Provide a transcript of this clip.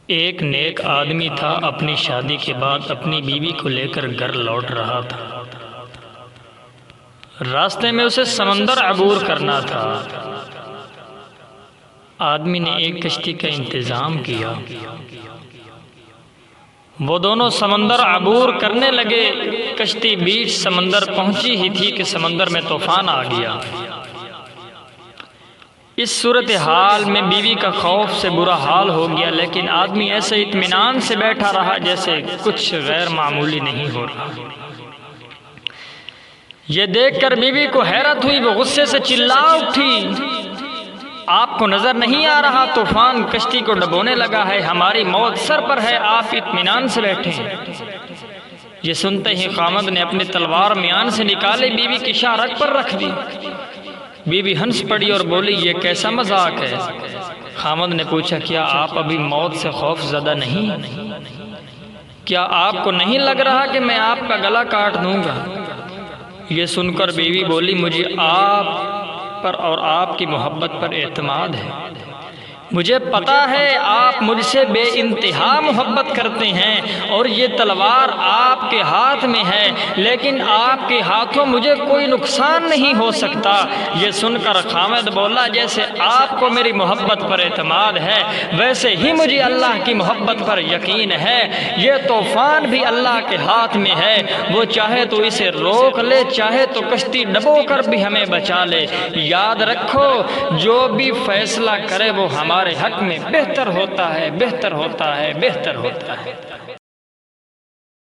ایک نیک آدمی تھا، اپنی شادی کے بعد اپنی بیوی کو لے کر گھر لوٹ رہا تھا۔ راستے میں اسے سمندر عبور کرنا تھا۔ آدمی نے ایک کشتی کا انتظام کیا۔ وہ دونوں سمندر عبور کرنے لگے۔ کشتی بیچ سمندر پہنچی ہی تھی کہ سمندر میں طوفان آ گیا۔ اس صورتحال میں بیوی کا خوف سے برا حال ہو گیا، لیکن آدمی ایسے اطمینان سے بیٹھا رہا جیسے کچھ غیر معمولی نہیں ہو رہا۔ یہ دیکھ کر بیوی کو حیرت ہوئی، وہ غصے سے چلا اٹھی، آپ کو نظر نہیں آ رہا طوفان کشتی کو ڈبونے لگا ہے، ہماری موت سر پر ہے، آپ اطمینان سے بیٹھے ہیں۔ یہ سنتے ہی خامد نے اپنی تلوار میان سے نکالی، بیوی کی شاہ پر رکھ دی۔ بیوی ہنس پڑی اور بولی، یہ کیسا مذاق ہے؟ خامد نے پوچھا، کیا آپ ابھی موت سے خوف زدہ نہیں؟ کیا آپ کو نہیں لگ رہا کہ میں آپ کا گلا کاٹ دوں گا؟ یہ سن کر بیوی بولی، مجھے آپ پر اور آپ کی محبت پر اعتماد ہے۔ مجھے پتا ہے آپ مجھ سے بے انتہا محبت کرتے ہیں اور یہ تلوار آپ کے ہاتھ میں ہے، لیکن آپ کے ہاتھوں مجھے کوئی نقصان نہیں ہو سکتا۔ یہ سن کر خامد بولا، جیسے آپ کو میری محبت پر اعتماد ہے ویسے ہی مجھے اللہ کی محبت پر یقین ہے۔ یہ طوفان بھی اللہ کے ہاتھ میں ہے، وہ چاہے تو اسے روک لے، چاہے تو کشتی ڈبو کر بھی ہمیں بچا لے۔ یاد رکھو، جو بھی فیصلہ کرے وہ ہمارے حق میں بہتر ہوتا ہے، بہتر ہوتا ہے، بہتر ہوتا ہے۔